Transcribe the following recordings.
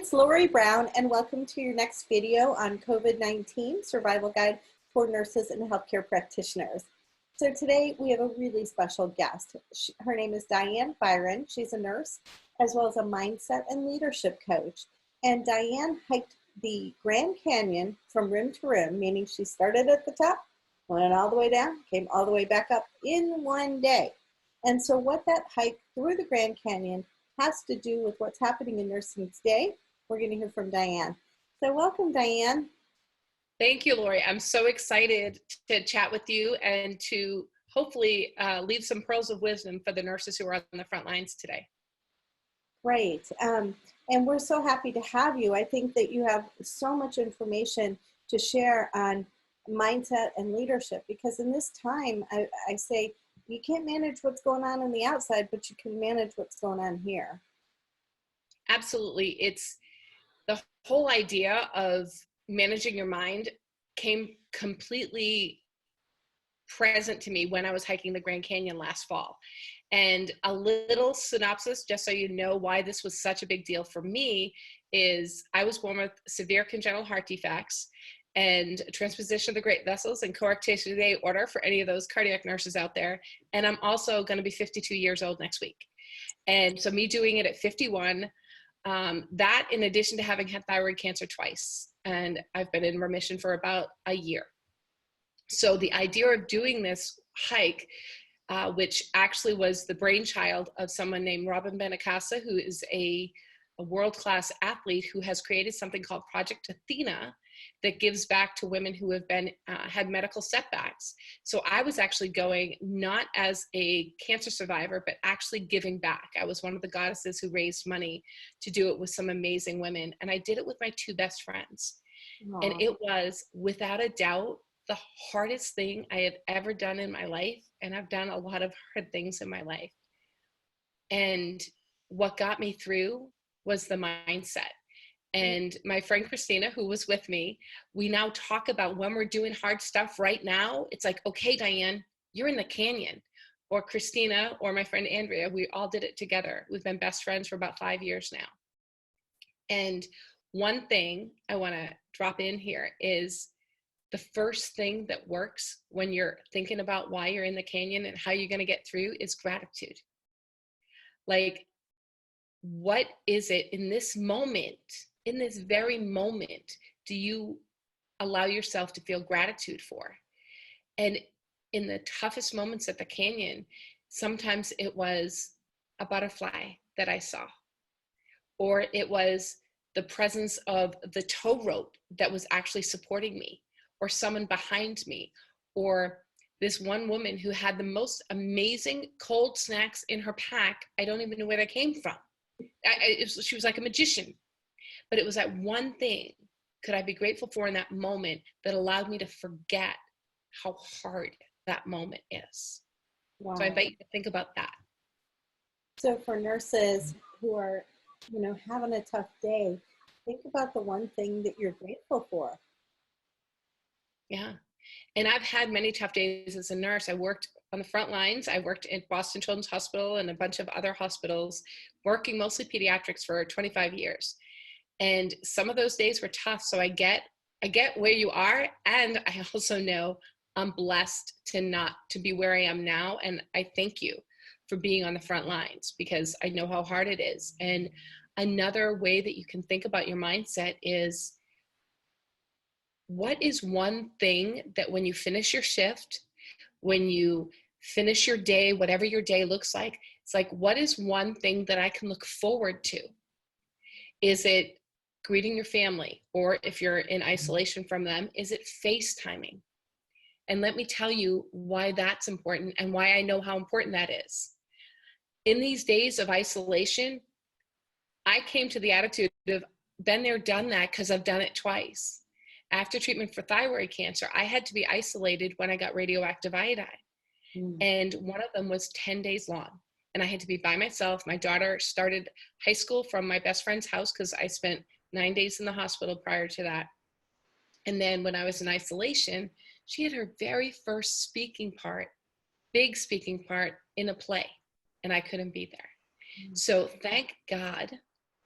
is Lorie Brown, and welcome to your next video on COVID-19 Survival Guide for Nurses and Healthcare Practitioners. So today we have a really special guest. Her name is Diane Byron. She's a nurse as well as a mindset and leadership coach. And Diane hiked the Grand Canyon from rim to rim, meaning she started at the top, went all the way down, came all the way back up in one day. And so what that hike through the Grand Canyon has to do with what's happening in nursing today, we're going to hear from Diane. So welcome, Diane. Thank you, Lorie. I'm so excited to chat with you and to hopefully leave some pearls of wisdom for the nurses who are on the front lines today. Great. And we're so happy to have you. I think that you have so much information to share on mindset and leadership, because in this time, I say, you can't manage what's going on the outside, but you can manage what's going on here. Absolutely. It's the whole idea of managing your mind came completely present to me when I was hiking the Grand Canyon last fall. And a little synopsis, just so you know why this was such a big deal for me, is I was born with severe congenital heart defects and transposition of the great vessels and coarctation of the aorta for any of those cardiac nurses out there. And I'm also going to be 52 years old next week. And so me doing it at 51, that in addition to having had thyroid cancer twice, and I've been in remission for about a year. So the idea of doing this hike, which actually was the brainchild of someone named Robin Benacasa, who is a world-class athlete who has created something called Project Athena that gives back to women who have been had medical setbacks. So I was actually going not as a cancer survivor, but actually giving back. I was one of the goddesses who raised money to do it with some amazing women. And I did it with my two best friends. Aww. And it was, without a doubt, the hardest thing I have ever done in my life. And I've done a lot of hard things in my life. And what got me through was the mindset. And my friend Christina, who was with me, we now talk about when we're doing hard stuff right now, it's like, okay, Diane, you're in the canyon. Or Christina, or my friend Andrea, we all did it together. We've been best friends for about 5 years now. And one thing I want to drop in here is the first thing that works when you're thinking about why you're in the canyon and how you're going to get through is gratitude. Like, what is it in this moment, in this very moment, do you allow yourself to feel gratitude for? And in the toughest moments at the canyon, sometimes it was a butterfly that I saw, or it was the presence of the tow rope that was actually supporting me, or someone behind me, or this one woman who had the most amazing cold snacks in her pack. I don't even know where they came from. She was like a magician. But it was that one thing could I be grateful for in that moment that allowed me to forget how hard that moment is. Wow. So I invite you to think about that. So for nurses who are, having a tough day, think about the one thing that you're grateful for. Yeah. And I've had many tough days as a nurse. I worked on the front lines. I worked at Boston Children's Hospital and a bunch of other hospitals, working mostly pediatrics for 25 years. And some of those days were tough. So I get where you are. And I also know I'm blessed to be where I am now. And I thank you for being on the front lines, because I know how hard it is. And another way that you can think about your mindset is, what is one thing that when you finish your shift, when you finish your day, whatever your day looks like, it's like, what is one thing that I can look forward to? Is it greeting your family? Or if you're in isolation from them, is it FaceTiming? And let me tell you why that's important and why I know how important that is. In these days of isolation, I came to the attitude of, been there, done that, because I've done it twice. After treatment for thyroid cancer, I had to be isolated when I got radioactive iodine. And one of them was 10 days long. And I had to be by myself. My daughter started high school from my best friend's house, because I spent 9 days in the hospital prior to that. And then when I was in isolation, she had her very first speaking part, big speaking part, in a play. And I couldn't be there. So thank God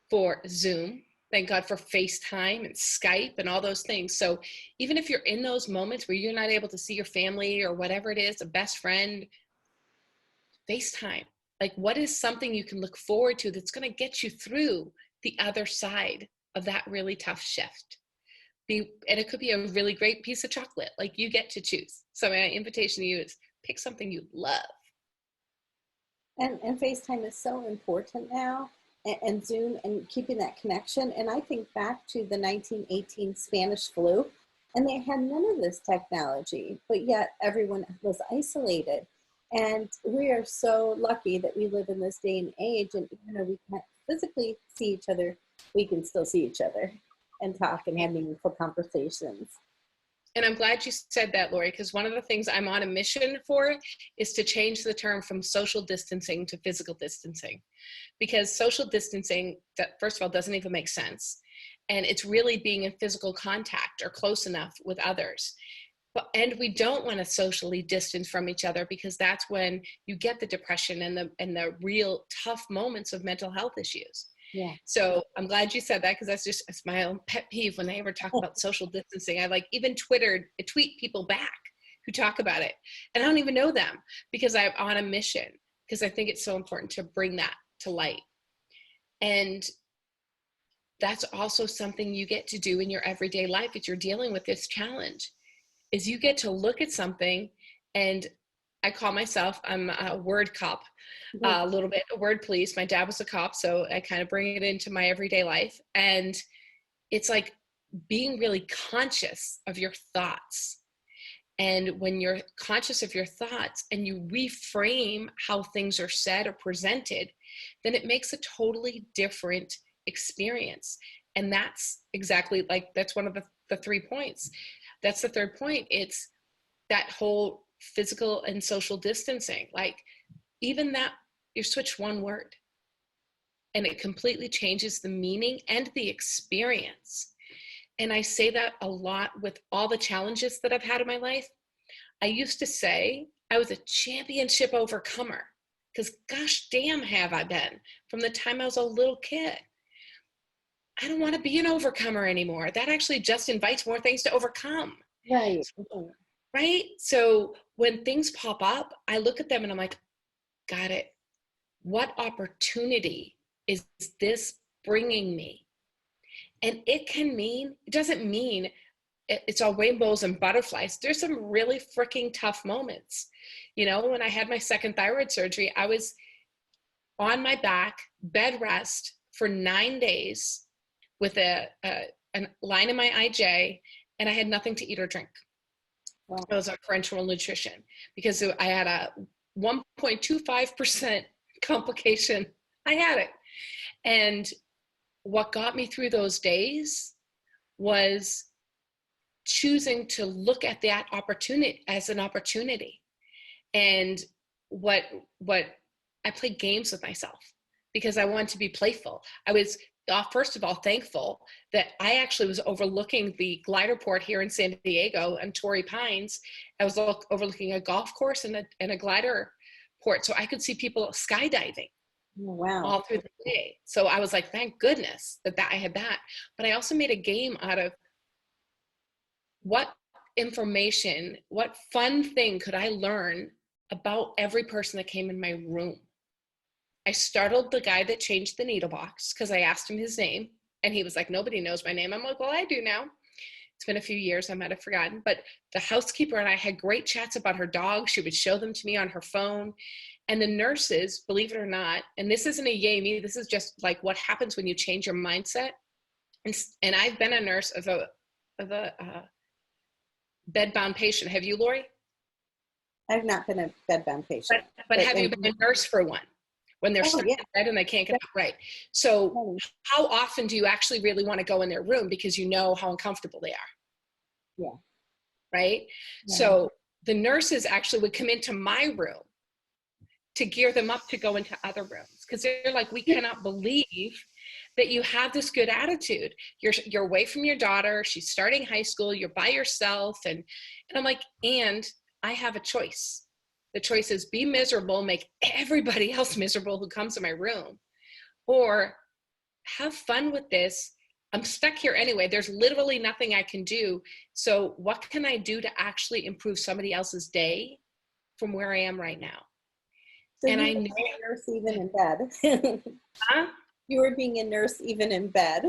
for Zoom, Thank God for FaceTime and Skype and all those things. So even if you're in those moments where you're not able to see your family or whatever it is, a best friend, FaceTime. Like, what is something you can look forward to that's going to get you through the other side of that really tough shift? And it could be a really great piece of chocolate. Like, you get to choose. So my invitation to you is pick something you love. And FaceTime is so important now, and Zoom, and keeping that connection. And I think back to the 1918 Spanish flu, and they had none of this technology, but yet everyone was isolated. And we are so lucky that we live in this day and age, and even though we can't physically see each other, we can still see each other and talk and have meaningful conversations. And I'm glad you said that, Lorie, because one of the things I'm on a mission for is to change the term from social distancing to physical distancing. Because social distancing, that first of all, doesn't even make sense. And it's really being in physical contact or close enough with others. And we don't want to socially distance from each other, because that's when you get the depression and the real tough moments of mental health issues. Yeah. So I'm glad you said that, because it's my own pet peeve when they ever talk about social distancing. I even tweet people back who talk about it, and I don't even know them, because I'm on a mission, because I think it's so important to bring that to light. And that's also something you get to do in your everyday life if you're dealing with this challenge, is you get to look at something, and I call myself, I'm a word cop, a little bit, a word police. My dad was a cop, so I kind of bring it into my everyday life. And it's like being really conscious of your thoughts. And when you're conscious of your thoughts and you reframe how things are said or presented, then it makes a totally different experience. And that's exactly that's one of the 3 points. That's the third point. It's that whole physical and social distancing. Even that, you switch one word and it completely changes the meaning and the experience. And I say that a lot with all the challenges that I've had in my life. I used to say I was a championship overcomer, because gosh damn have I been from the time I was a little kid. I don't want to be an overcomer anymore. That actually just invites more things to overcome. Right. Right? So when things pop up, I look at them and I'm like, got it. What opportunity is this bringing me? And it doesn't mean it's all rainbows and butterflies. There's some really freaking tough moments. When I had my second thyroid surgery, I was on my back, bed rest for 9 days with a line in my IJ, and I had nothing to eat or drink. Wow. It was a parenteral nutrition, because I had a 1.25% complication. I had it. And what got me through those days was choosing to look at that opportunity as an opportunity. And what I played games with myself, because I wanted to be playful. I was first of all thankful that I actually was overlooking the glider port here in San Diego and Torrey Pines. I was overlooking a golf course and a glider port, so I could see people skydiving. Wow. All through the day. So I was like, thank goodness that I had that. But I also made a game out of what information, what fun thing could I learn about every person that came in my room. I startled the guy that changed the needle box, because I asked him his name, and he was like, nobody knows my name. I'm like, well, I do now. It's been a few years, I might have forgotten. But the housekeeper and I had great chats about her dog. She would show them to me on her phone. And the nurses, believe it or not, and this isn't a yay me, this is just like what happens when you change your mindset. And I've been a nurse of a bedbound patient. Have you, Lorie? I've not been a bedbound patient. But have you been a nurse for one? When they're stuck in bed and they can't get up, right? So how often do you actually really want to go in their room, because you know how uncomfortable they are? Yeah. Right? Yeah. So the nurses actually would come into my room to gear them up to go into other rooms, because they're like, we cannot believe that you have this good attitude. You're away from your daughter. She's starting high school. You're by yourself. And I'm like, and I have a choice. The choice is be miserable, make everybody else miserable who comes to my room, or have fun with this. I'm stuck here anyway. There's literally nothing I can do. So what can I do to actually improve somebody else's day from where I am right now? So And you I were know, being a nurse even in bed. huh? You were being a nurse even in bed.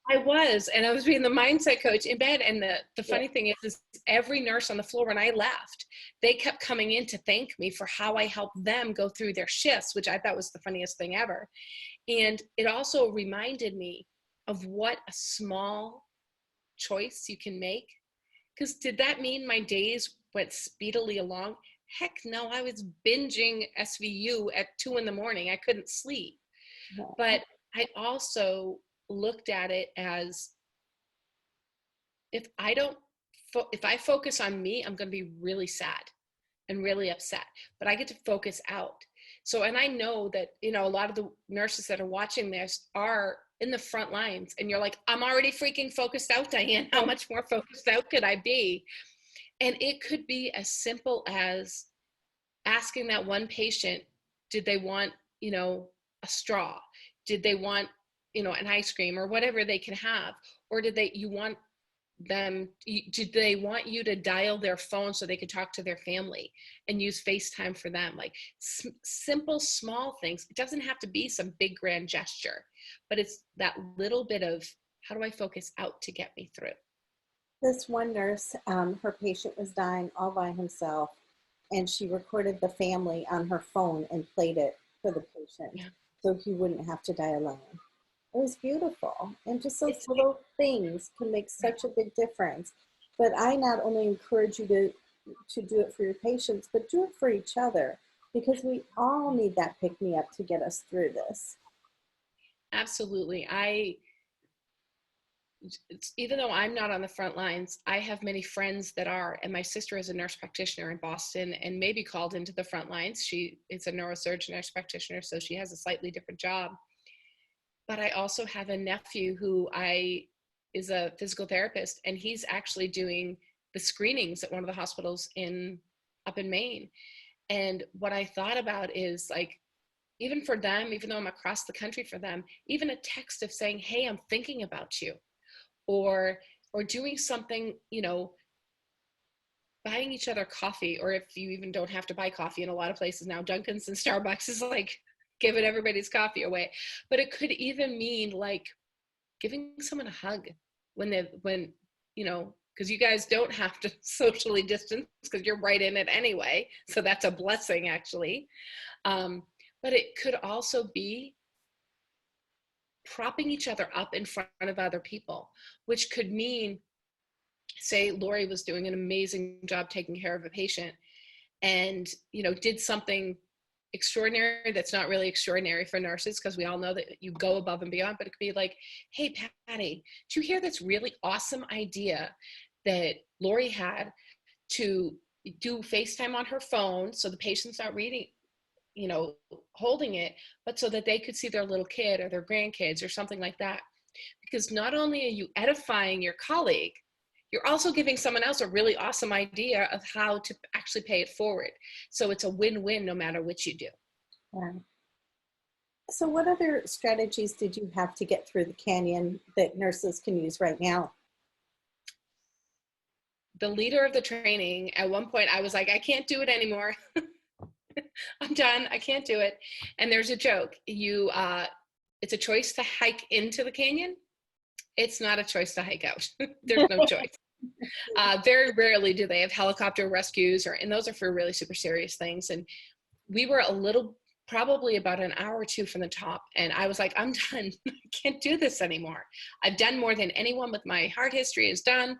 I was, and I was being the mindset coach in bed. And the funny Yeah. thing is every nurse on the floor, when I left, they kept coming in to thank me for how I helped them go through their shifts, which I thought was the funniest thing ever. And it also reminded me of what a small choice you can make. Because did that mean my days went speedily along? Heck no, I was binging SVU at 2 in the morning. I couldn't sleep. But I also looked at it as, if I focus on me, I'm going to be really sad and really upset, but I get to focus out. So, and I know that, you know, a lot of the nurses that are watching this are in the front lines, and you're like, I'm already freaking focused out, Diane. How much more focused out could I be? And it could be as simple as asking that one patient, did they want, you know, a straw? Did they want, you know, an ice cream or whatever they can have? Or did they want you to dial their phone so they could talk to their family and use FaceTime for them? Like simple, small things. It doesn't have to be some big grand gesture, but it's that little bit of, how do I focus out to get me through? This one nurse, her patient was dying all by himself, and she recorded the family on her phone and played it for the patient, Yeah. so he wouldn't have to die alone. It was beautiful. And just those It's, little things can make such a big difference. But I not only encourage you to do it for your patients, but do it for each other, because we all need that pick-me-up to get us through this. absolutely. Even though I'm not on the front lines, I have many friends that are, and my sister is a nurse practitioner in Boston and maybe called into the front lines. She is a neurosurgeon nurse practitioner, so she has a slightly different job. But I also have a nephew who is a physical therapist, and he's actually doing the screenings at one of the hospitals up in Maine. And what I thought about is, like, even for them, even though I'm across the country for them, even a text of saying, hey, I'm thinking about you, or doing something, you know, buying each other coffee, or if you even don't have to buy coffee in a lot of places now, Dunkin's and Starbucks is like giving everybody's coffee away. But it could even mean like giving someone a hug when you know, because you guys don't have to socially distance because you're right in it anyway, so that's a blessing actually. But it could also be propping each other up in front of other people, which could mean, say Lorie was doing an amazing job taking care of a patient and, you know, did something extraordinary that's not really extraordinary for nurses, because we all know that you go above and beyond, but it could be like, hey, Patty, did you hear this really awesome idea that Lorie had to do FaceTime on her phone so the patient's not reading, you know, holding it, but so that they could see their little kid or their grandkids or something like that? Because not only are you edifying your colleague, you're also giving someone else a really awesome idea of how to actually pay it forward. So it's a win-win no matter what you do. Yeah. So what other strategies did you have to get through the canyon that nurses can use right now? The leader of the training, at one point I was like, I can't do it anymore. I'm done. I can't do it. And there's a joke. It's a choice to hike into the canyon. It's not a choice to hike out. There's no choice. Very rarely do they have helicopter rescues, and those are for really super serious things. And we were probably about an hour or two from the top, and I was like, I'm done. I can't do this anymore. I've done more than anyone with my heart history has done.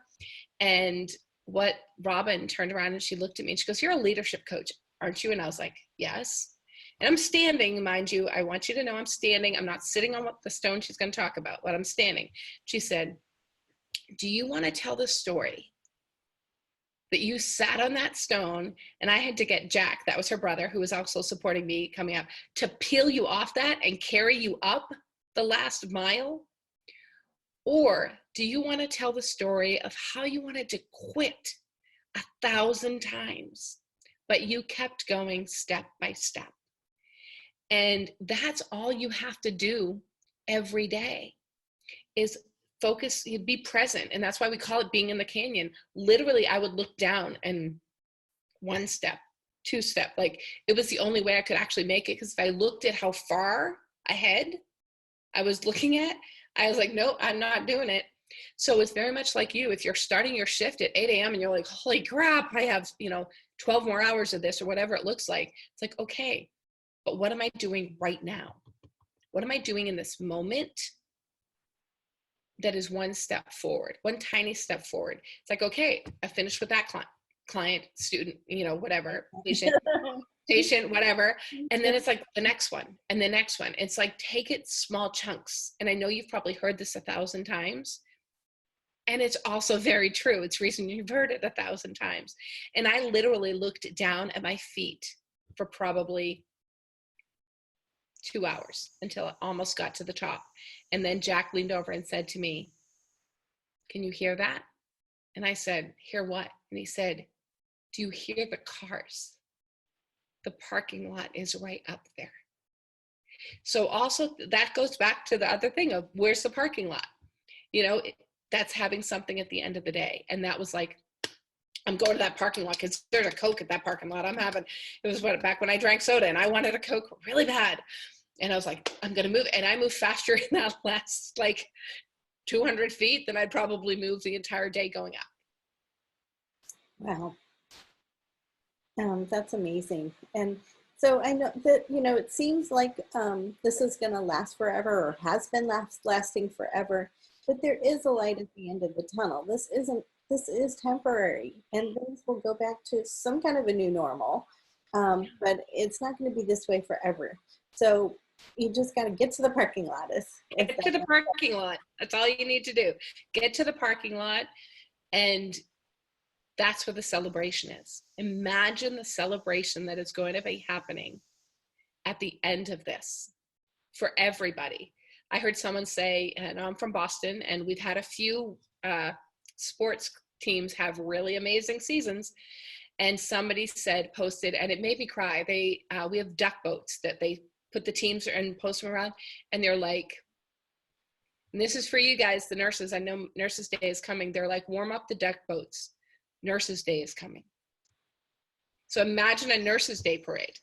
And what Robin turned around and she looked at me and she goes, you're a leadership coach, aren't you? And I was like, yes. And I'm standing, mind you. I want you to know I'm standing. I'm not sitting on the stone she's going to talk about, but I'm standing. She said, do you want to tell the story that you sat on that stone and I had to get Jack, that was her brother, who was also supporting me coming up, to peel you off that and carry you up the last mile? Or do you want to tell the story of how you wanted to quit 1,000 times, but you kept going step by step? And that's all you have to do every day, is focus, you'd be present. And that's why we call it being in the canyon. Literally, I would look down and one step, two step, like it was the only way I could actually make it. Because if I looked at how far ahead I was looking at, I was like, nope, I'm not doing it. So it's very much like you. If you're starting your shift at 8 a.m. and you're like, holy crap, I have, 12 more hours of this or whatever it looks like. It's like, okay, but what am I doing right now? What am I doing in this moment that is one step forward, one tiny step forward? It's like, okay, I finished with that client, student, whatever, patient, whatever. And then it's like the next one and the next one. It's like, take it small chunks. And I know you've probably heard this 1,000 times. And it's also very true. It's reason you've heard it 1,000 times. And I literally looked down at my feet for probably 2 hours until it almost got to the top. And then Jack leaned over and said to me, can you hear that? And I said, hear what? And he said, do you hear the cars? The parking lot is right up there. So also that goes back to the other thing of where's the parking lot? That's having something at the end of the day. And that was like, I'm going to that parking lot because there's a Coke at that parking lot. It was back when I drank soda and I wanted a Coke really bad. And I was like, I'm going to move. And I moved faster in that last 200 feet than I'd probably moved the entire day going up. Wow. That's amazing. And so I know that, it seems like this is going to last forever or has been lasting forever, but there is a light at the end of the tunnel. This is temporary and things will go back to some kind of a new normal, but it's not going to be this way forever. So you just got to get to the parking lot. Get to the parking lot. That's all you need to do. Get to the parking lot, and that's where the celebration is. Imagine the celebration that is going to be happening at the end of this for everybody. I heard someone say, and I'm from Boston, and we've had a few sports teams have really amazing seasons. And somebody posted, and it made me cry. We have duck boats that they put the teams and post them around, and they're like, and this is for you guys, the nurses. I know Nurses Day is coming. They're like, warm up the duck boats. Nurses Day is coming. So imagine a Nurses Day parade.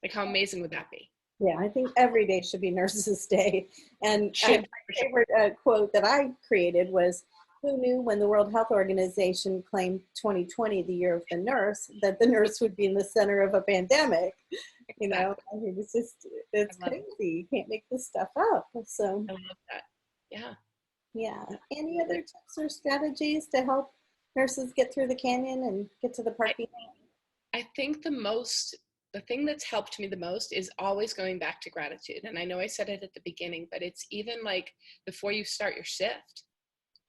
Like, how amazing would that be? Yeah, I think every day should be Nurses Day. And my favorite quote that I created was, who knew when the World Health Organization claimed 2020 the year of the nurse, that the nurse would be in the center of a pandemic? Exactly. I mean, it's crazy. You can't make this stuff up. So I love that. Yeah. Yeah. Any other tips or strategies to help nurses get through the canyon and get to the parking lot? I think the thing that's helped me the most is always going back to gratitude. And I know I said it at the beginning, but it's even like before you start your shift,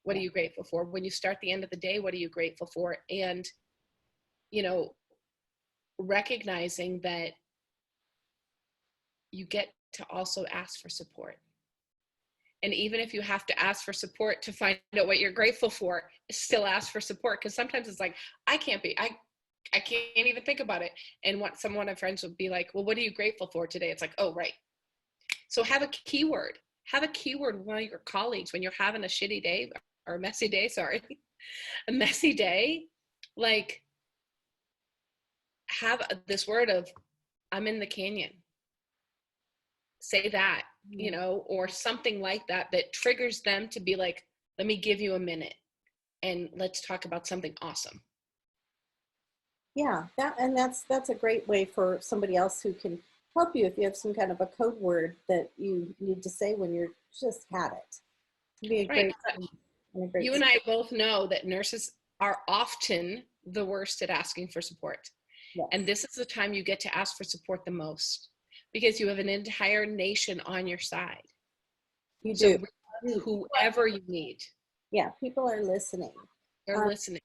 what are you grateful for? When you start the end of the day, what are you grateful for? And, recognizing that you get to also ask for support. And even if you have to ask for support to find out what you're grateful for, still ask for support. Because sometimes it's like, I can't even think about it. And some of my friends would be like, well, what are you grateful for today? It's like, oh, right. So have a keyword. Have a keyword with one of your colleagues when you're having a shitty day or a messy day, a messy day. Like, have this word of, I'm in the canyon. Say that, or something like that triggers them to be like, let me give you a minute and let's talk about something awesome. Yeah, that's a great way for somebody else who can help you if you have some kind of a code word that you need to say when you're just had it. It'd be a right. great You and I both know that nurses are often the worst at asking for support. Yes. And this is the time you get to ask for support the most, because you have an entire nation on your side. You do. Whoever you need. Yeah, people are listening. They're listening.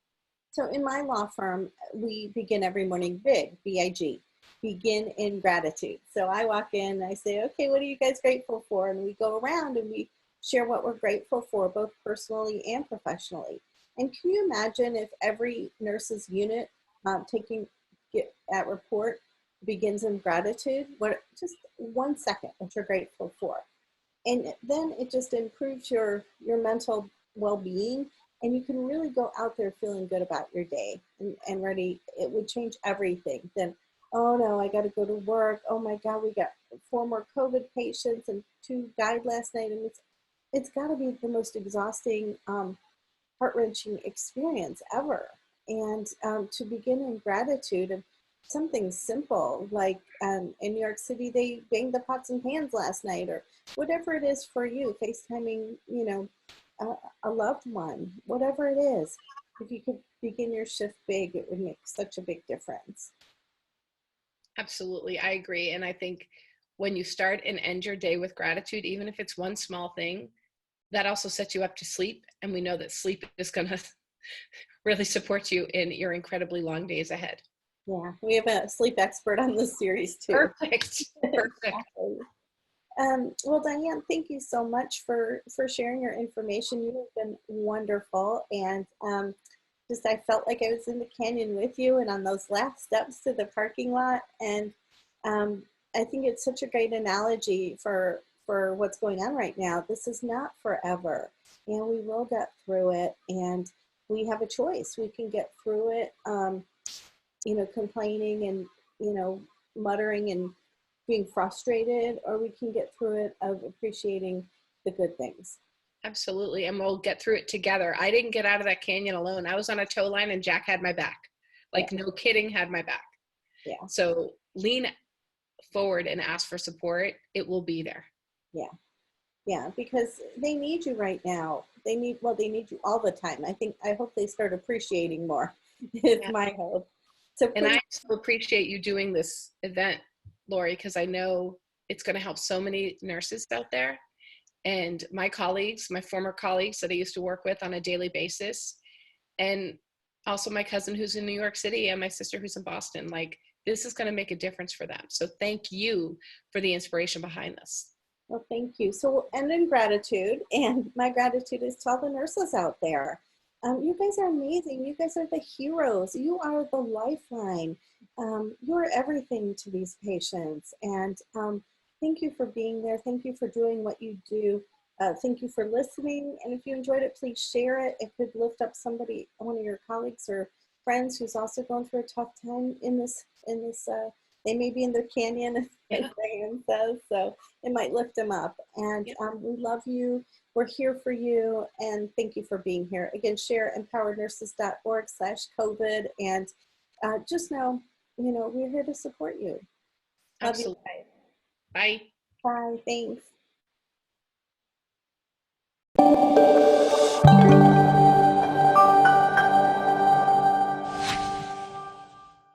So in my law firm, we begin every morning B-I-G, begin in gratitude. So I walk in and I say, okay, what are you guys grateful for? And we go around and we share what we're grateful for, both personally and professionally. And can you imagine if every nurse's unit at report begins in gratitude? Just 1 second what you're grateful for. And then it just improves your mental well-being, and you can really go out there feeling good about your day and ready. It would change everything. Then, oh no, I got to go to work. Oh my God, we got 4 more COVID patients and 2 died last night. And it's got to be the most exhausting, heart-wrenching experience ever. And to begin in gratitude of something simple, like in New York City, they banged the pots and pans last night, or whatever it is for you, FaceTiming, a loved one, whatever it is. If you could begin your shift big, it would make such a big difference. Absolutely. I agree. And I think when you start and end your day with gratitude, even if it's one small thing, that also sets you up to sleep. And we know that sleep is going to really support you in your incredibly long days ahead. Yeah, we have a sleep expert on this series too. Perfect. Perfect. Exactly. Well, Diane, thank you so much for sharing your information. You have been wonderful, and I felt like I was in the canyon with you and on those last steps to the parking lot. And I think it's such a great analogy for what's going on right now. This is not forever, and we will get through it, and we have a choice. We can get through it, complaining and, muttering and being frustrated, or we can get through it of appreciating the good things. Absolutely. And we'll get through it together. I didn't get out of that canyon alone. I was on a tow line and Jack had my back. Like, no kidding, had my back. Yeah. So lean forward and ask for support. It will be there. Yeah. Yeah. Because they need you right now. They need you all the time. I hope they start appreciating more. It's my hope. So and I also appreciate you doing this event, Lorie, because I know it's going to help so many nurses out there. And my colleagues, my former colleagues that I used to work with on a daily basis, and also my cousin who's in New York City and my sister who's in Boston. Like, this is going to make a difference for them. So thank you for the inspiration behind this. Well, thank you. So we'll end in gratitude, and my gratitude is to all the nurses out there. You guys are amazing. You guys are the heroes. You are the lifeline. You are everything to these patients. And thank you for being there. Thank you for doing what you do. Thank you for listening. And if you enjoyed it, please share it. It could lift up somebody, one of your colleagues or friends who's also going through a tough time in this, they may be in their canyon, as Diane says, so it might lift them up. And we love you. We're here for you. And thank you for being here. Again, share empowerednurses.org/COVID. And just know, we're here to support you. Absolutely. Love you. Bye. Bye. Thanks.